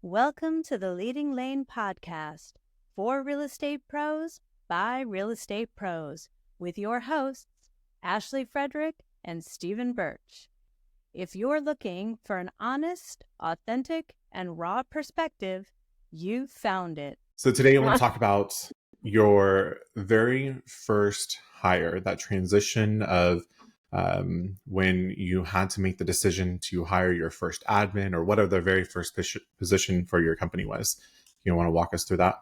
Welcome to the Leading Lane podcast for real estate pros by real estate pros with your hosts, Ashley Frederick and Stephen Birch. If you're looking for an honest, authentic, and raw perspective, you found it. So today I want to talk about your very first hire, that transition of when you had to make the decision to hire your first admin or whatever the very first position for your company was. You want to walk us through that?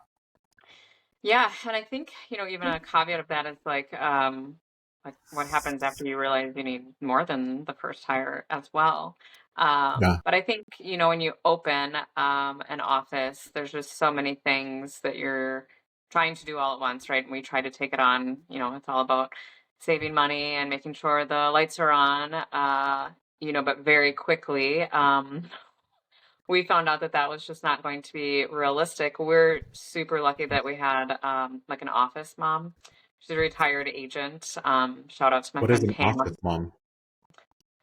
Yeah, and I think, even a caveat of that is like what happens after you realize you need more than the first hire as well. Yeah. But I think, when you open an office, there's just so many things that you're trying to do all at once, right? And we try to take it on, it's all about saving money and making sure the lights are on, but very quickly, we found out that that was just not going to be realistic. We're super lucky that we had like an office mom. She's a retired agent. Shout out to my What is friend an Pam. office mom?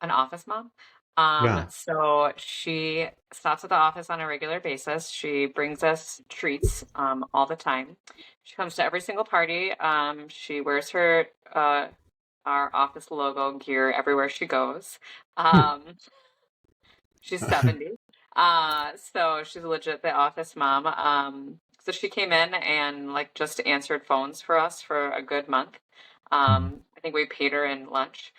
An office mom. Yeah. So she stops at the office on a regular basis. She brings us treats all the time. She comes to every single party. She wears her our office logo gear everywhere she goes. She's 70. So she's legit the office mom. So she came in and like just answered phones for us for a good month. I think we paid her in lunch.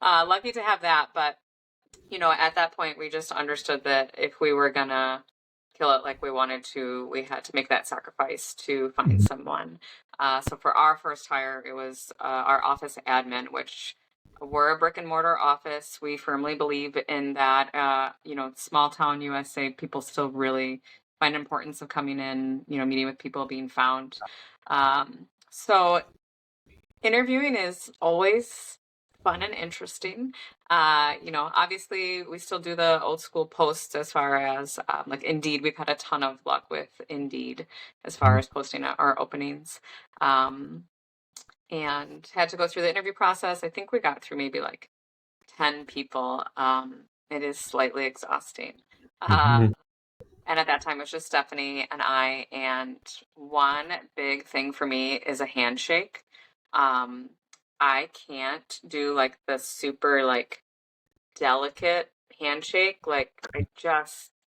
Lucky to have that, but at that point we just understood that if we were gonna kill it like we wanted to, we had to make that sacrifice to find someone. So for our first hire, it was our office admin, which we're a brick and mortar office. We firmly believe in that. Small town USA, people still really find importance of coming in, meeting with people, being found. So interviewing is always fun and interesting. Obviously we still do the old school posts as far as like Indeed. We've had a ton of luck with Indeed as far as posting our openings. And had to go through the interview process. I think we got through maybe like 10 people. It is slightly exhausting. And at that time, it was just Stephanie and I. And one big thing for me is a handshake. I can't do like the super like delicate handshake. Like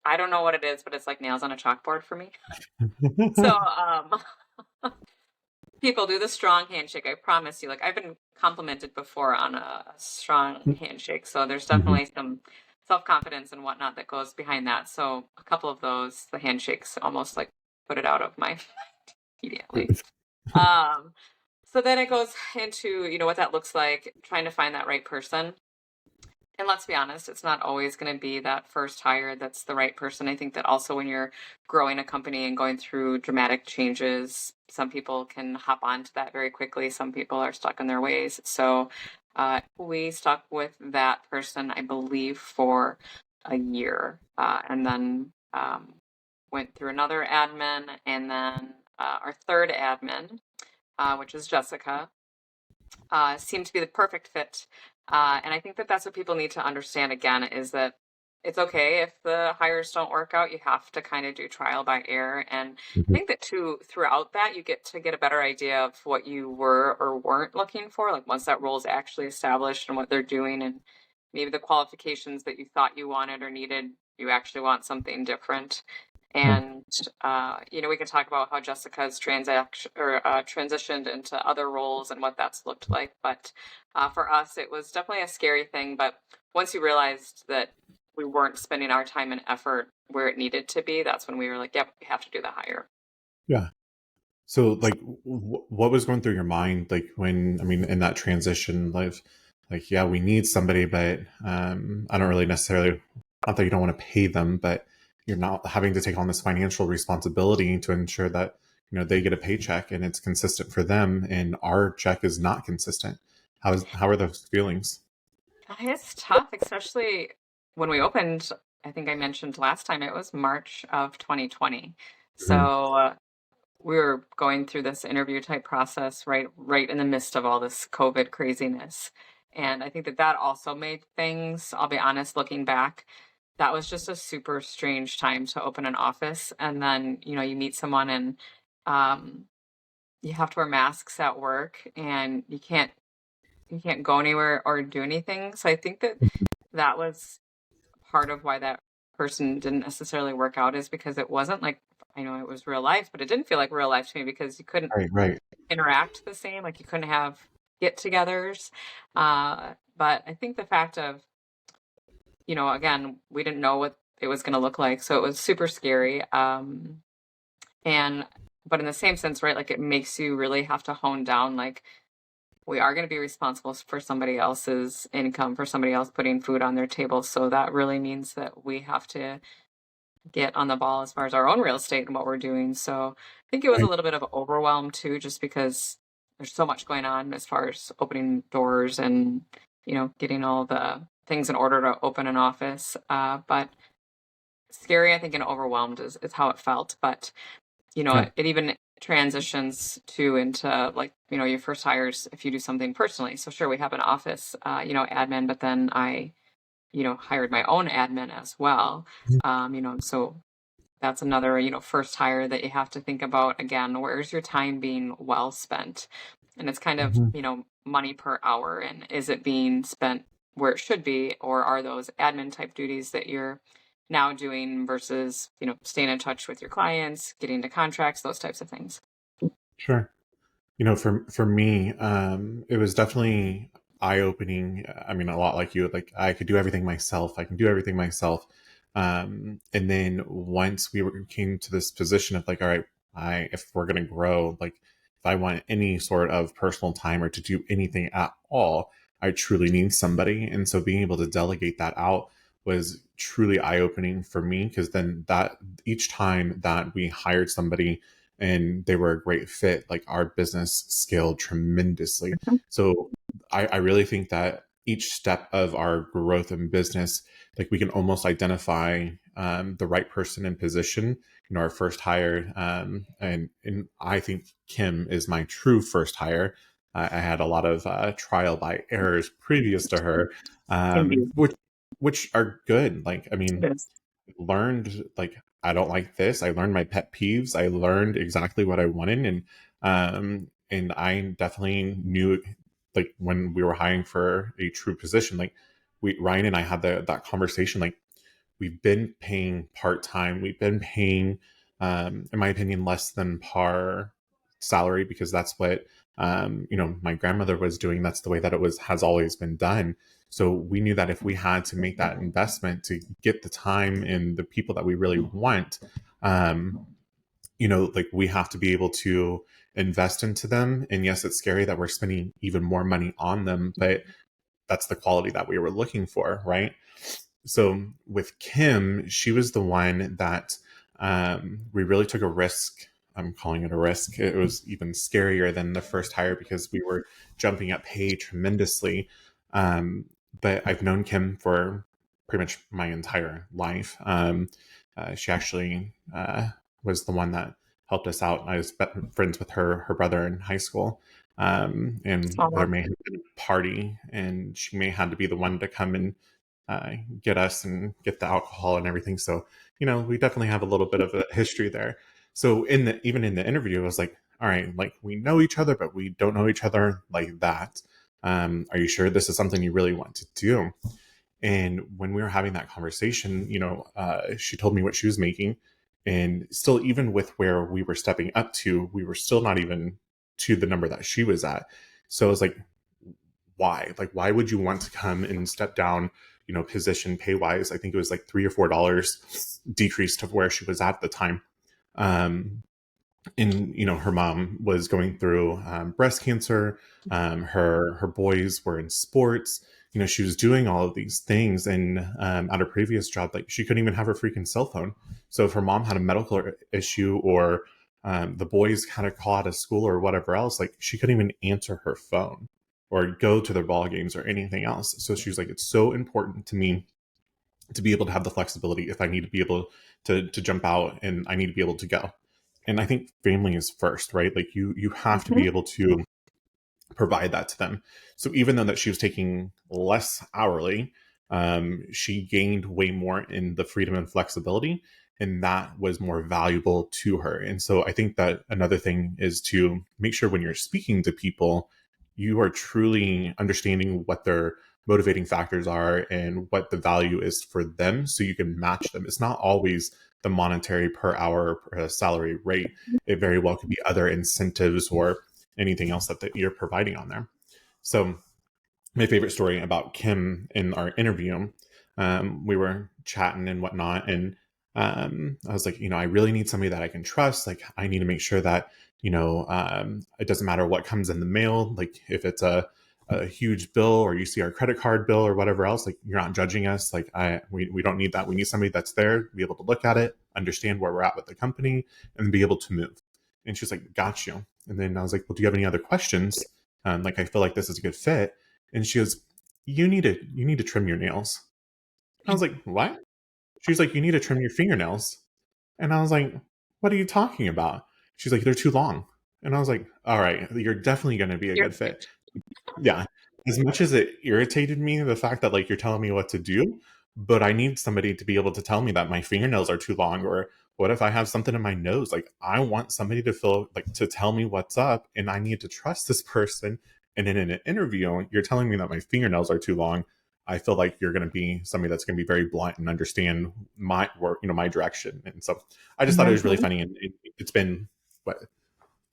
I don't know what it is, but it's like nails on a chalkboard for me. So, people do the strong handshake. I promise you. Like I've been complimented before on a strong handshake. So there's definitely some self-confidence and whatnot that goes behind that. So a couple of those, the handshakes almost like put it out of my mind immediately. So then it goes into, what that looks like, trying to find that right person. And let's be honest, it's not always going to be that first hire that's the right person. I think that also when you're growing a company and going through dramatic changes, some people can hop onto that very quickly. Some people are stuck in their ways. So we stuck with that person, I believe, for a year, and then went through another admin, and then our third admin, which is Jessica, seemed to be the perfect fit. And I think that that's what people need to understand again, is that it's okay if the hires don't work out. You have to kind of do trial by error. And I think that too, throughout that, you get to get a better idea of what you were or weren't looking for. Like once that role is actually established and what they're doing, and maybe the qualifications that you thought you wanted or needed, you actually want something different. And, we can talk about how Jessica's transitioned into other roles and what that's looked like. But for us, it was definitely a scary thing. But once you realized that we weren't spending our time and effort where it needed to be, that's when we were like, yep, we have to do the hire. Yeah. So like, what was going through your mind? Like in that transition, like, yeah, we need somebody, but I don't really necessarily, not that you don't want to pay them, but you're not having to take on this financial responsibility to ensure that, they get a paycheck and it's consistent for them, and our check is not consistent. How are those feelings? It's tough, especially when we opened. I think I mentioned last time it was March of 2020. So we were going through this interview type process right in the midst of all this COVID craziness. And I think that also made things, I'll be honest, looking back, that was just a super strange time to open an office. And then, you meet someone and um, you have to wear masks at work and you can't go anywhere or do anything. So I think that was part of why that person didn't necessarily work out, is because it wasn't like, I know it was real life, but it didn't feel like real life to me because you couldn't Right, right. interact the same. Like you couldn't have get-togethers. But I think the fact of, again, we didn't know what it was going to look like, so it was super scary. And but in the same sense, right? Like it makes you really have to hone down. Like we are going to be responsible for somebody else's income, for somebody else putting food on their table. So that really means that we have to get on the ball as far as our own real estate and what we're doing. So I think it was a Right. little bit of overwhelm too, just because there's so much going on as far as opening doors and, getting all the things in order to open an office. But scary, I think, and overwhelmed is how it felt. But, Yeah. it even transitions to into like, your first hires if you do something personally. So sure, we have an office, admin, but then I, hired my own admin as well. So that's another, first hire that you have to think about. Again, where's your time being well spent? And it's kind of, Hmm. money per hour. And is it being spent where it should be? Or are those admin type duties that you're now doing versus, staying in touch with your clients, getting to contracts, those types of things? Sure. For me, it was definitely eye opening. I mean, a lot like you. Like I could do everything myself. I can do everything myself. And then once came to this position of like, all right, if we're gonna grow, like if I want any sort of personal time or to do anything at all, I truly need somebody. And so being able to delegate that out was truly eye opening for me, because then that each time that we hired somebody and they were a great fit, like our business scaled tremendously. Mhm. So I really think that each step of our growth in business, like we can almost identify the right person in position. Our first hire, and I think Kim is my true first hire. I had a lot of trial by errors previous to her, Indeed. which are good. Like, I It mean, is. learned like I don't like this. I learned my pet peeves. I learned exactly what I wanted, and I definitely knew, like when we were hiring for a true position, like we Ryan and I had that conversation. Like we've been paying part time. We've been paying, in my opinion, less than par salary, because that's what my grandmother was doing. That's the way that it has always been done. So we knew that if we had to make that investment to get the time and the people that we really want, um, like we have to be able to invest into them. And yes, it's scary that we're spending even more money on them, but that's the quality that we were looking for, right? So with Kim, she was the one that we really took a risk. I'm calling it a risk. It was even scarier than the first hire because we were jumping up pay tremendously. Um, but I've known Kim for pretty much my entire life. She actually was the one that helped us out. I was friends with her brother in high school. And there Oh, may have been a party, and she may have to be the one to come and get us and get the alcohol and everything. So, we definitely have a little bit of a history there. So even in the interview, I was like, all right, like we know each other, but we don't know each other like that. Are you sure this is something you really want to do? And when we were having that conversation, she told me what she was making. And still, even with where we were stepping up to, we were still not even to the number that she was at. So I was like, why? Like, why would you want to come and step down, position pay wise? I think it was like $3 or $4 decrease to where she was at the time. Um, and her mom was going through breast cancer. Her boys were in sports. She was doing all of these things, and at her previous job, like she couldn't even have her freaking cell phone. So if her mom had a medical issue, or the boys had a call out of school or whatever else, like she couldn't even answer her phone or go to their ball games or anything else. So she was like, it's so important to me to be able to have the flexibility if I need to be able to jump out and I need to be able to go. And I think family is first, right? Like you have to mhm. be able to provide that to them. So even though that she was taking less hourly, she gained way more in the freedom and flexibility, and that was more valuable to her. And so I think that another thing is to make sure when you're speaking to people, you are truly understanding what their motivating factors are and what the value is for them, so you can match them. It's not always the monetary per hour salary rate. It very well could be other incentives or anything else that you're providing on there. So my favorite story about Kim in our interview, we were chatting and whatnot, and I was like, I really need somebody that I can trust. Like, I need to make sure that it doesn't matter what comes in the mail. Like, if it's a huge bill or you see our credit card bill or whatever else, like, you're not judging us. Like, we don't need that. We need somebody that's there, be able to look at it, understand where we're at with the company, and be able to move. And she was like, got you. And then I was like, well, do you have any other questions? Like, I feel like this is a good fit. And she goes, you need to trim your nails. I was like, what? She's like, you need to trim your fingernails. And I was like, what are you talking about? She's like, they're too long. And I was like, all right, you're definitely going to be a good fit. Yeah. As much as it irritated me, the fact that like you're telling me what to do, but I need somebody to be able to tell me that my fingernails are too long, or what if I have something in my nose? Like, I want somebody to feel like to tell me what's up, and I need to trust this person. And then in an interview, you're telling me that my fingernails are too long. I feel like you're going to be somebody that's going to be very blunt and understand my work, my direction. And so I just thought it was really funny. And it's been what,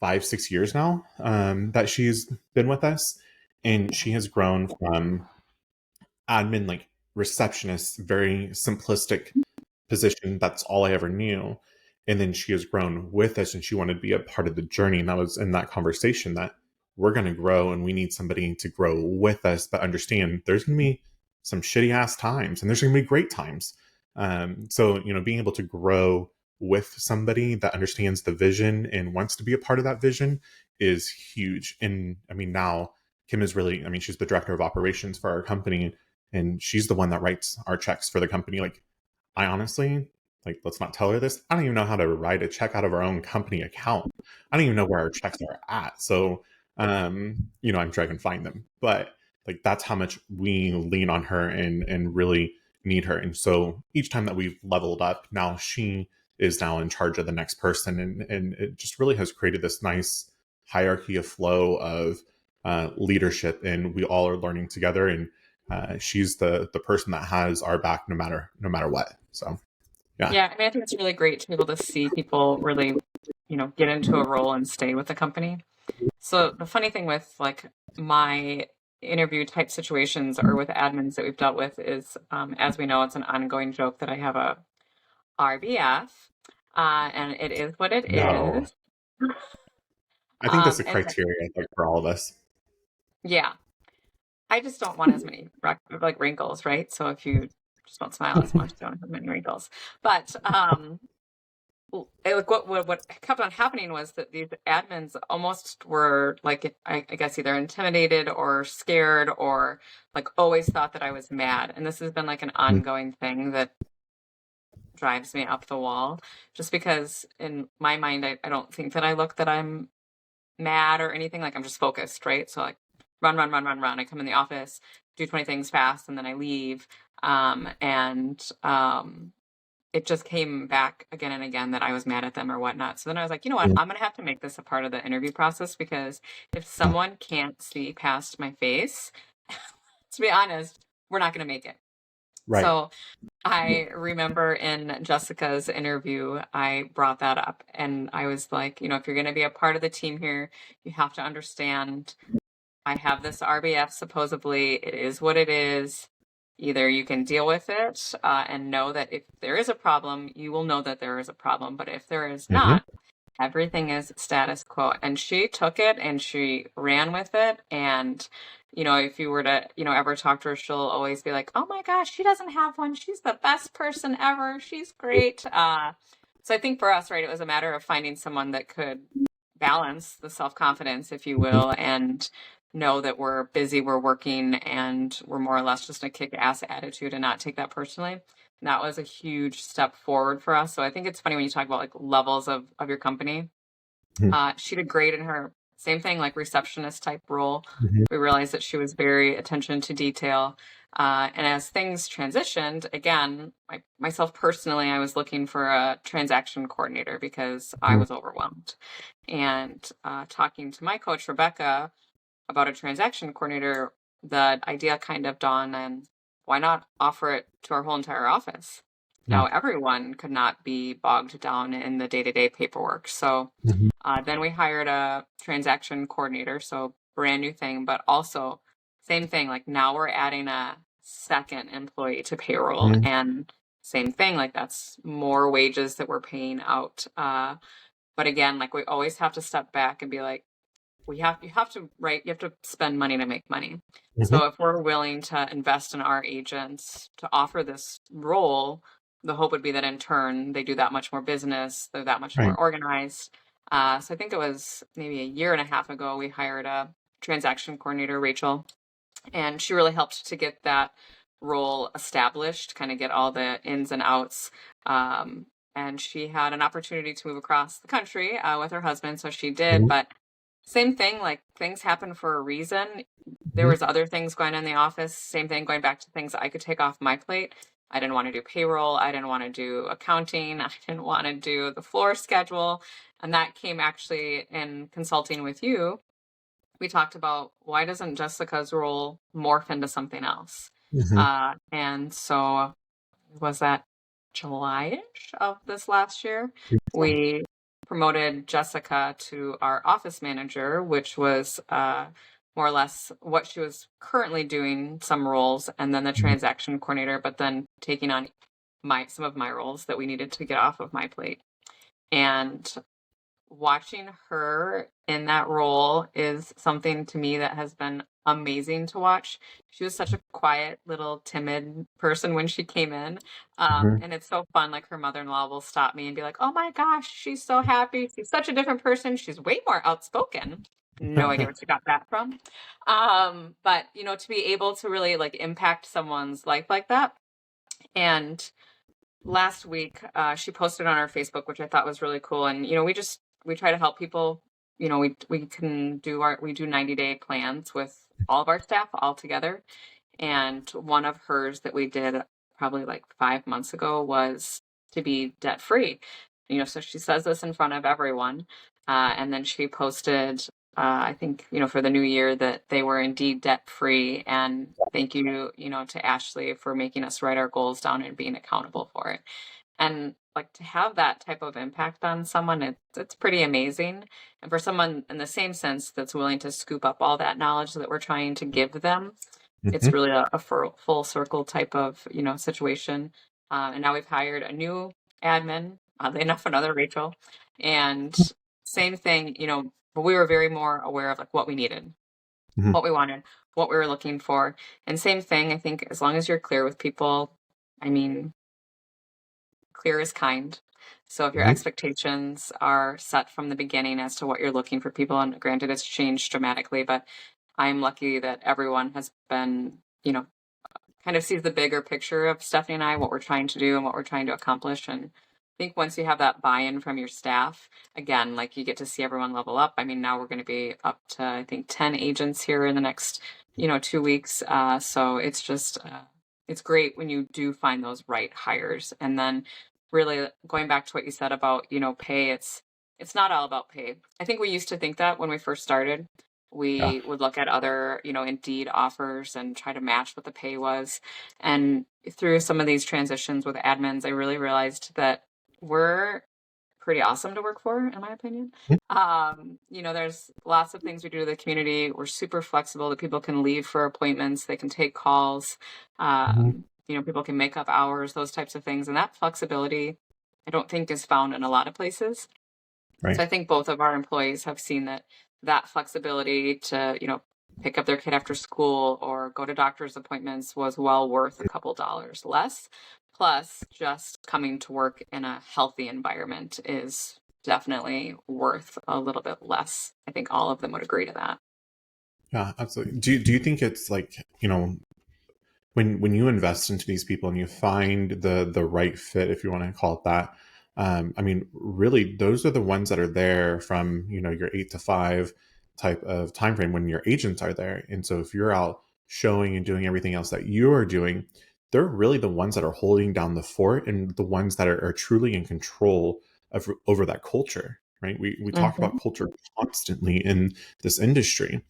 5-6 years now that she's been with us, and she has grown from admin, like receptionist, very simplistic position. That's all I ever knew. And then she has grown with us, and she wanted to be a part of the journey. And that was in that conversation that we're going to grow, and we need somebody to grow with us, but understand there's going to be some shitty ass times and there's going to be great times. So, being able to grow with somebody that understands the vision and wants to be a part of that vision is huge. And I mean, now Kim is really, she's the director of operations for our company, and she's the one that writes our checks for the company. Like, I honestly, like, let's not tell her this, I don't even know how to write a check out of our own company account. I don't even know where our checks are at. So, I'm sure I can find them, but like, that's how much we lean on her and really need her. And so each time that we've leveled up, now she is now in charge of the next person. And it just really has created this nice hierarchy of flow of leadership, and we all are learning together. And she's the person that has our back no matter what. So yeah, I think it's really great to be able to see people really get into a role and stay with the company. So the funny thing with like my interview type situations or with admins that we've dealt with is, as we know, it's an ongoing joke that I have a RBF, and it is what it is. I think that's a criteria for all of us. Yeah. I just don't want as many like wrinkles, right? So if you just don't smile as much, you don't have many wrinkles. But what kept on happening was that these admins almost were like, I guess, either intimidated or scared or like always thought that I was mad. And this has been like an ongoing thing that drives me up the wall, just because in my mind, I don't think that I look that I'm mad or anything. Like, I'm just focused, right? So like run. I come in the office, do 20 things fast, and then I leave. It just came back again and again that I was mad at them or whatnot. So then I was like, you know what? I'm going to have to make this a part of the interview process, because if someone can't see past my face, to be honest, we're not going to make it. Right. So I remember in Jessica's interview, I brought that up, and I was like, if you're going to be a part of the team here, you have to understand I have this RBF, supposedly. It is what it is. Either you can deal with it and know that if there is a problem, you will know that there is a problem. But if there is not, everything is status quo. And she took it and she ran with it. And, if you were to, ever talk to her, she'll always be like, oh my gosh, she doesn't have one. She's the best person ever. She's great. So I think for us, right, it was a matter of finding someone that could balance the self-confidence, if you will, and know that we're busy, we're working, and we're more or less just a kick-ass attitude and not take that personally. And that was a huge step forward for us. So I think it's funny when you talk about like levels of your company. She did great in her same thing, like receptionist type role. Mhm. We realized that she was very attention to detail. And as things transitioned, again, myself personally, I was looking for a transaction coordinator because I Mhm. was overwhelmed. And talking to my coach, Rebecca, about a transaction coordinator, the idea kind of dawned, and why not offer it to our whole entire office? Yeah. Now, everyone could not be bogged down in the day to day paperwork. So Mhm. then we hired a transaction coordinator. So, brand new thing, but also same thing. Like, now we're adding a second employee to payroll, Mhm. and same thing. Like, that's more wages that we're paying out. But again, like, we always have to step back and be like, you have to, right, you have to spend money to make money. Mhm. So if we're willing to invest in our agents to offer this role, the hope would be that in turn they do that much more business, they're that much more Right. organized. So I think it was maybe a year and a half ago we hired a transaction coordinator, Rachel, and she really helped to get that role established, kind of get all the ins and outs. And she had an opportunity to move across the country with her husband, so she did. Mhm. But same thing, like things happen for a reason. There Mhm. was other things going on in the office. Same thing, going back to things I could take off my plate. I didn't want to do payroll. I didn't want to do accounting. I didn't want to do the floor schedule. And that came actually in consulting with you. We talked about, why doesn't Jessica's role morph into something else? Mhm. And so was that July-ish of this last year, Beautiful. we promoted Jessica to our office manager, which was more or less what she was currently doing, some roles, and then the Mhm. transaction coordinator, but then taking on some of my roles that we needed to get off of my plate. And watching her in that role is something to me that has been amazing to watch. She was such a quiet, little timid person when she came in. Mhm. And it's so fun. Like, her mother in law will stop me and be like, "Oh my gosh, she's so happy. She's such a different person. She's way more outspoken." No idea where she got that from. But, to be able to really like impact someone's life like that. And last week, she posted on our Facebook, which I thought was really cool. And we try to help people. We do 90-day plans with all of our staff all together. And one of hers that we did probably like 5 months ago was to be debt free. So she says this in front of everyone, and then she posted, I think, for the new year, that they were indeed debt free. And thank you, to Ashley for making us write our goals down and being accountable for it. And like, to have that type of impact on someone, it's pretty amazing. And for someone in the same sense that's willing to scoop up all that knowledge that we're trying to give them, it's Mhm. really a full circle type of, situation. And now we've hired a new admin, oddly enough, another Rachel. And same thing, but we were very more aware of like what we needed, Mhm. what we wanted, what we were looking for. And same thing, I think, as long as you're clear with people, I mean, clear is kind. So if your Mhm. expectations are set from the beginning as to what you're looking for people, and granted it's changed dramatically, but I'm lucky that everyone has been, kind of sees the bigger picture of Stephanie and I, what we're trying to do and what we're trying to accomplish. And I think once you have that buy-in from your staff, again, like, you get to see everyone level up. I mean, now we're going to be up to, I think, 10 agents here in the next, 2 weeks. So it's just, it's great when you do find those right hires. And then really going back to what you said about, pay, it's not all about pay. I think we used to think that when we first started. Yeah. We would look at other, Indeed offers and try to match what the pay was. And through some of these transitions with admins, I really realized that we're pretty awesome to work for, in my opinion. Mhm. There's lots of things we do to the community. We're super flexible, that people can leave for appointments, they can take calls, Mhm. people can make up hours, those types of things. And that flexibility, I don't think, is found in a lot of places. So Right. I think both of our employees have seen that flexibility to, pick up their kid after school or go to doctor's appointments was well worth a couple dollars less. Plus, just coming to work in a healthy environment is definitely worth a little bit less. I think all of them would agree to that. Yeah, absolutely. Do you think it's like, when you invest into these people and you find the right fit, if you want to call it that, I mean, really, those are the ones that are there from, your 8 to 5 type of time frame when your agents are there. And so if you're out showing and doing everything else that you are doing, they're really the ones that are holding down the fort and the ones that are truly in control of over that culture, right? We talk Mm-hmm. about culture constantly in this industry.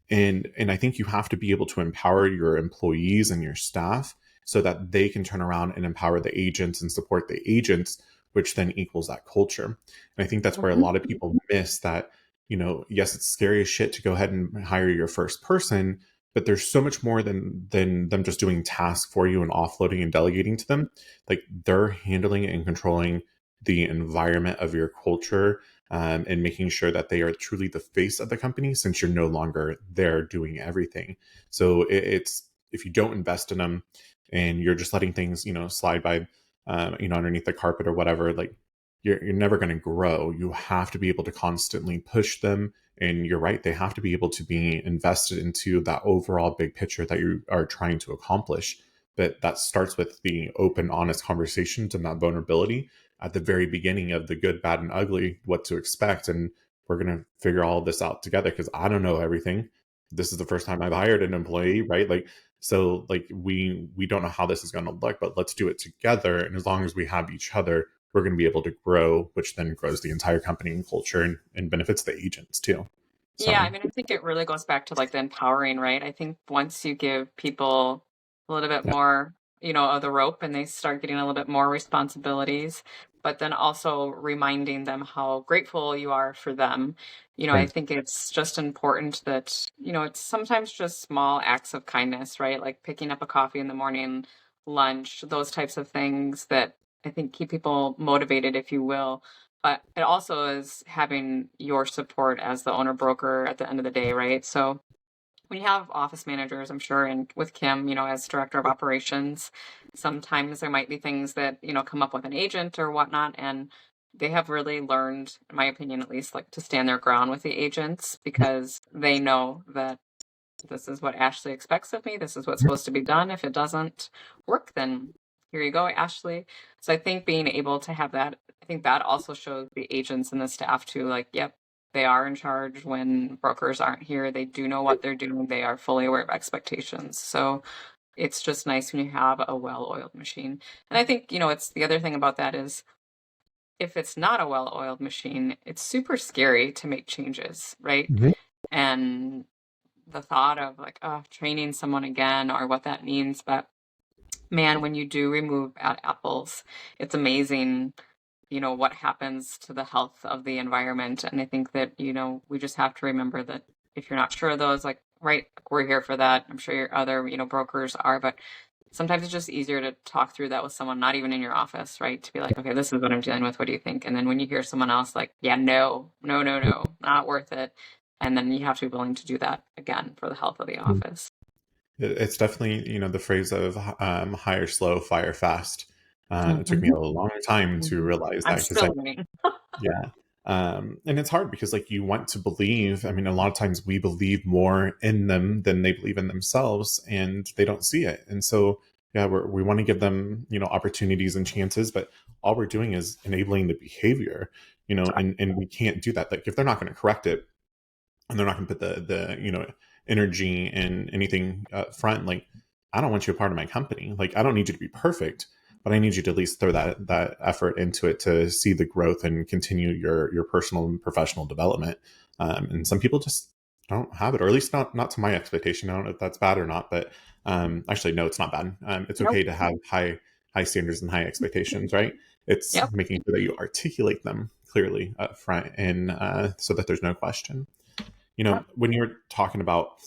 And I think you have to be able to empower your employees and your staff so that they can turn around and empower the agents and support the agents, which then equals that culture. And I think that's where a Mm-hmm. lot of people miss that, yes, it's scary as shit to go ahead and hire your first person, but there's so much more than them just doing tasks for you and offloading and delegating to them. Like, they're handling and controlling the environment of your culture, and making sure that they are truly the face of the company, since you're no longer there doing everything. So it's, if you don't invest in them and you're just letting things, slide by, underneath the carpet or whatever, like, you're never going to grow. You have to be able to constantly push them. And you're right, they have to be able to be invested into that overall big picture that you are trying to accomplish. But that starts with the open, honest conversations and that vulnerability at the very beginning of the good, bad, and ugly, what to expect. And we're going to figure all of this out together, because I don't know everything. This is the first time I've hired an employee, right? Like, so like we don't know how this is going to look, but let's do it together. And as long as we have each other, we're going to be able to grow, which then grows the entire company and culture, and benefits the agents too. Yeah, I So mean, I think it really goes back to like the empowering, right? I think once you give people a little bit yeah. more, of the rope and they start getting a little bit more responsibilities, but then also reminding them how grateful you are for them. I Right. think it's just important that, it's sometimes just small acts of kindness, right? Like picking up a coffee in the morning, lunch, those types of things that I think keep people motivated, if you will. But it also is having your support as the owner broker at the end of the day, right? So when you have office managers, I'm sure, and with Kim, as director of operations, sometimes there might be things that, come up with an agent or whatnot. And they have really learned, in my opinion, at least, like to stand their ground with the agents because they know that this is what Ashley expects of me. This is what's supposed to be done. If it doesn't work, then here you go, Ashley. So I think being able to have that, I think that also shows the agents and the staff too, like, yep, they are in charge when brokers aren't here. They do know what they're doing. They are fully aware of expectations. So it's just nice when you have a well-oiled machine. And I think, it's the other thing about that is if it's not a well-oiled machine, it's super scary to make changes, right? Mhm. And the thought of like, training someone again or what that means. But man, when you do remove bad apples, it's amazing, what happens to the health of the environment. And I think that, we just have to remember that if you're not sure of those, like, right, we're here for that. I'm sure your other, brokers are, but sometimes it's just easier to talk through that with someone, not even in your office, right? To be like, okay, this is what I'm dealing with. What do you think? And then when you hear someone else like, yeah, no, no, no, no, not worth it. And then you have to be willing to do that again for the health of the office. It's definitely, the phrase of hire slow, fire fast. It took me Mhm. a long time to Mhm. realize I'm that, because still learning. yeah. And it's hard because, like, you want to believe. I mean, a lot of times we believe more in them than they believe in themselves, and they don't see it. And so, yeah, we want to give them, opportunities and chances, but all we're doing is enabling the behavior, and we can't do that. Like, if they're not going to correct it, and they're not going to put the energy and anything up front, like, I don't want you a part of my company. Like, I don't need you to be perfect, but I need you to at least throw that effort into it to see the growth and continue your personal and professional development. And some people just don't have it, or at least not to my expectation. I don't know if that's bad or not, but actually, no, it's not bad. It's Nope. okay to have high standards and high expectations, right? It's Yep. making sure that you articulate them clearly up front, and so that there's no question. Yep. When you were talking about,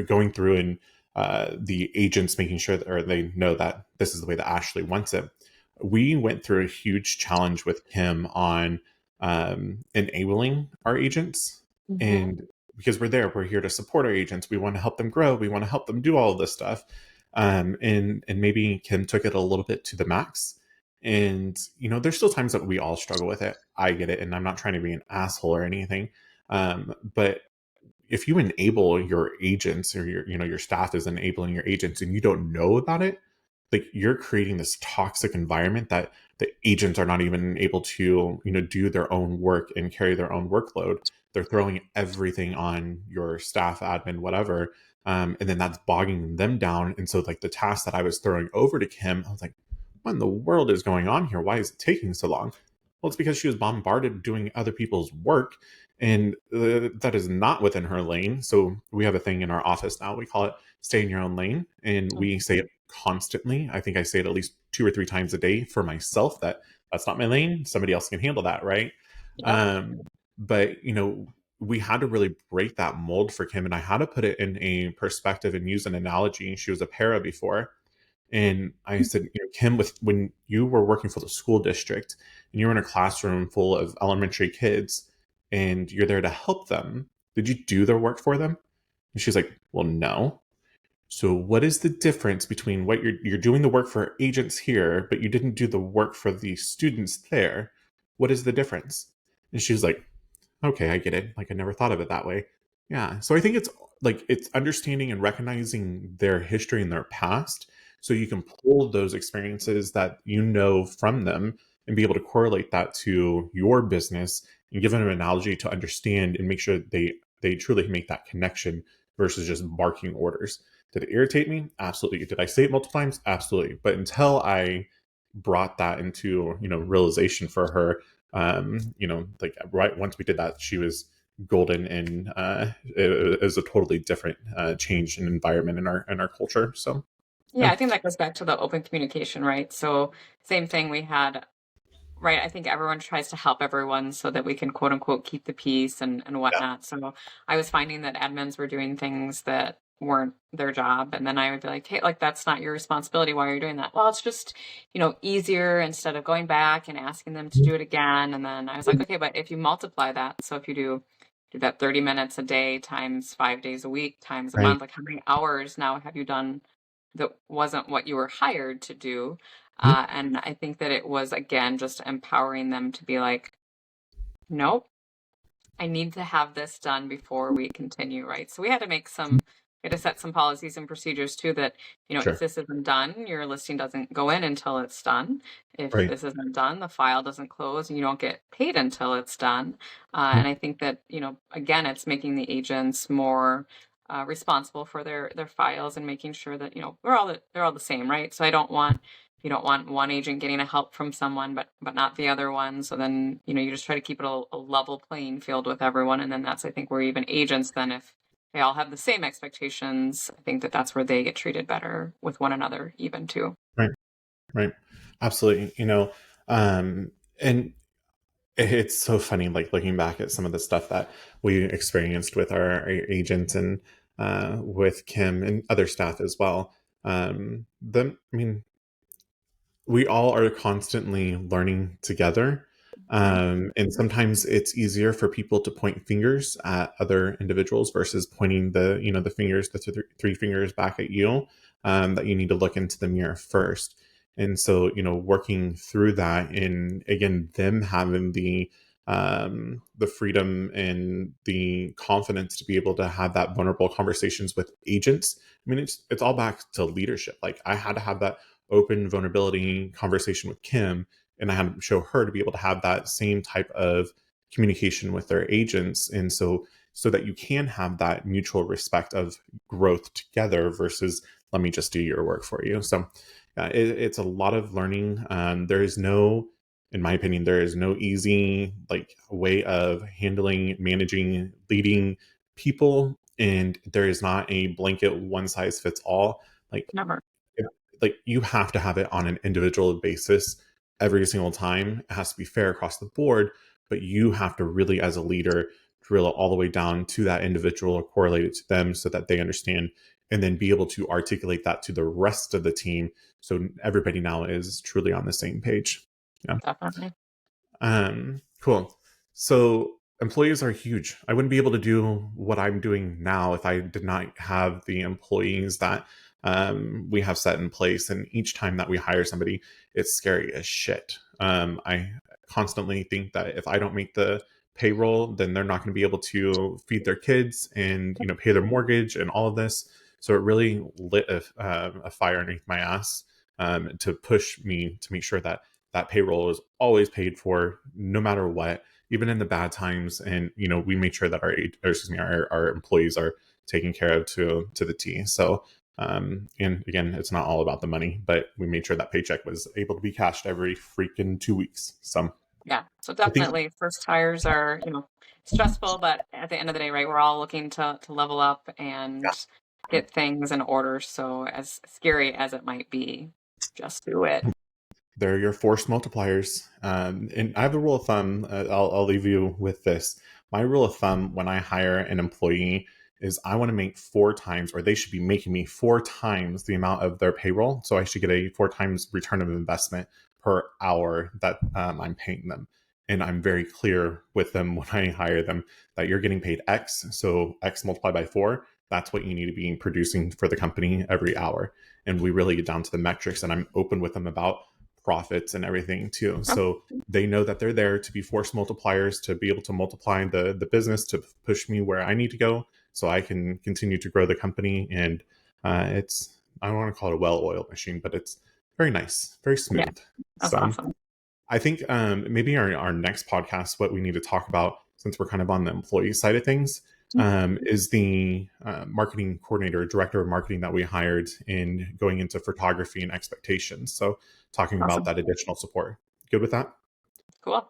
going through and the agents making sure that, or they know that this is the way that Ashley wants it. We went through a huge challenge with him on enabling our agents. Mhm. And because we're here to support our agents. We want to help them grow. We want to help them do all of this stuff. And maybe Kim took it a little bit to the max. And, there's still times that we all struggle with it. I get it. And I'm not trying to be an asshole or anything. But if you enable your agents, or your staff is enabling your agents, and you don't know about it, like, you're creating this toxic environment that the agents are not even able to do their own work and carry their own workload. they're throwing everything on your staff, admin, whatever. And then that's bogging them down. And so like the task that I was throwing over to Kim, I was like, what in the world is going on here? Why is it taking so long? Well, it's because she was bombarded doing other people's work, and that is not within her lane. So we have a thing in our office now. We call it stay in your own lane. And we say it constantly. I think I say it at least 2 or 3 times a day for myself that that's not my lane. Somebody else can handle that, right? Yep. But we had to really break that mold for Kim, and I had to put it in a perspective and use an analogy. She was a para before, and I said, Kim, when you were working for the school district and you were in a classroom full of elementary kids and you're there to help them, did you do their work for them? And she's like, well, no. So what is the difference between what you're doing the work for agents here, but you didn't do the work for the students there? What is the difference? And she's like, okay, I get it. Like I never thought of it that way. Yeah. So I think it's understanding and recognizing their history and their past so you can pull those experiences that from them and be able to correlate that to your business and give them an analogy to understand and make sure they truly make that connection versus just barking orders. Did it irritate me? Absolutely. Did I say it multiple times? Absolutely. But until I brought that into, realization for her, like right once we did that, she was golden, and it was a totally different change in environment in our culture. So Yeah, I think that goes back to the open communication, right? So same thing we had, right? I think everyone tries to help everyone so that we can quote unquote keep the peace and yeah. whatnot. So I was finding that admins were doing things that weren't their job. And then I would be like, hey, like that's not your responsibility. Why are you doing that? Well, it's just, easier instead of going back and asking them to do it again. And then I was like, okay, but if you multiply that, so if you do that 30 minutes a day times 5 days a week times a Right. month, like how many hours now have you done that wasn't what you were hired to do? Mhm. And I think that it was, again, just empowering them to be like, nope, I need to have this done before we continue, right? So we had to we had to set some policies and procedures too that, if Sure. this isn't done, your listing doesn't go in until it's done. If Right. this isn't done, the file doesn't close and you don't get paid until it's done. Mhm. And I think that, again, it's making the agents more responsible for their files and making sure that, they're all the same, right? So I don't want you don't want one agent getting a help from someone but not the other one, so then you just try to keep it a level playing field with everyone, and then that's, I think, where even agents, then if they all have the same expectations, I think that that's where they get treated better with one another even too. Right. Right. Absolutely. And it's so funny, like looking back at some of the stuff that we experienced with our agents and with Kim and other staff as well. I mean, we all are constantly learning together. Right. And sometimes it's easier for people to point fingers at other individuals versus pointing the fingers, three fingers back at you, that you need to look into the mirror first. And so, working through that, and again, them having the freedom and the confidence to be able to have that vulnerable conversations with agents. I mean, it's all back to leadership. Like I had to have that open vulnerability conversation with Kim, and I had to show her to be able to have that same type of communication with their agents, and so that you can have that mutual respect of growth together versus let me just do your work for you. So it's a lot of learning. There is no, in my opinion, there is no easy like way of handling, managing, leading people, and there is not a blanket one size fits all. Like Never. like you have to have it on an individual basis every single time. It has to be fair across the board, but you have to really, as a leader, drill it all the way down to that individual or correlate it to them so that they understand, and then be able to articulate that to the rest of the team so everybody now is truly on the same page. Yeah. Definitely. Cool. So employees are huge. I wouldn't be able to do what I'm doing now if I did not have the employees that we have set in place. And each time that we hire somebody, it's scary as shit. I constantly think that if I don't make the payroll, then they're not going to be able to feed their kids and pay their mortgage and all of this. So it really lit a fire underneath my ass, to push me to make sure that that payroll is always paid for no matter what. even in the bad times. And, we made sure that our employees are taken care of to the T. So, and again, it's not all about the money, but we made sure that paycheck was able to be cashed every freaking 2 weeks. So Yeah. So I think, definitely first hires are, stressful, but at the end of the day, right, we're all looking to level up and yeah, get things in order. So as scary as it might be, just do it. they're your force multipliers. And I have a rule of thumb. I'll leave you with this. My rule of thumb when I hire an employee is I want to make 4 times, or they should be making me 4 times the amount of their payroll. So I should get a 4 times return of investment per hour that I'm paying them. And I'm very clear with them when I hire them that you're getting paid X. So X multiplied by 4, that's what you need to be producing for the company every hour. And we really get down to the metrics, and I'm open with them about profits and everything too. So they know that they're there to be force multipliers, to be able to multiply the business, to push me where I need to go so I can continue to grow the company. And it's, I don't want to call it a well-oiled machine, but it's very nice, very Yeah, smooth. that's So awesome. I think maybe our next podcast, what we need to talk about, since we're kind of on the employee side of things, is the marketing coordinator, director of marketing that we hired in going into photography and expectations. So talking about Awesome. that additional support. Good with that? Cool.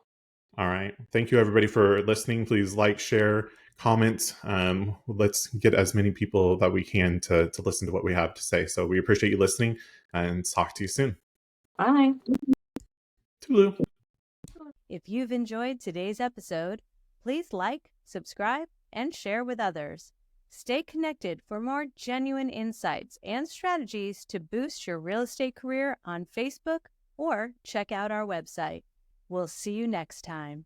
All right. Thank you, everybody, for listening. Please like, share, comment. Let's get as many people that we can to listen to what we have to say. So we appreciate you listening, and talk to you soon. Bye. Toodaloo. If you've enjoyed today's episode, please like, subscribe, and share with others. Stay connected for more genuine insights and strategies to boost your real estate career on Facebook, or check out our website. We'll see you next time.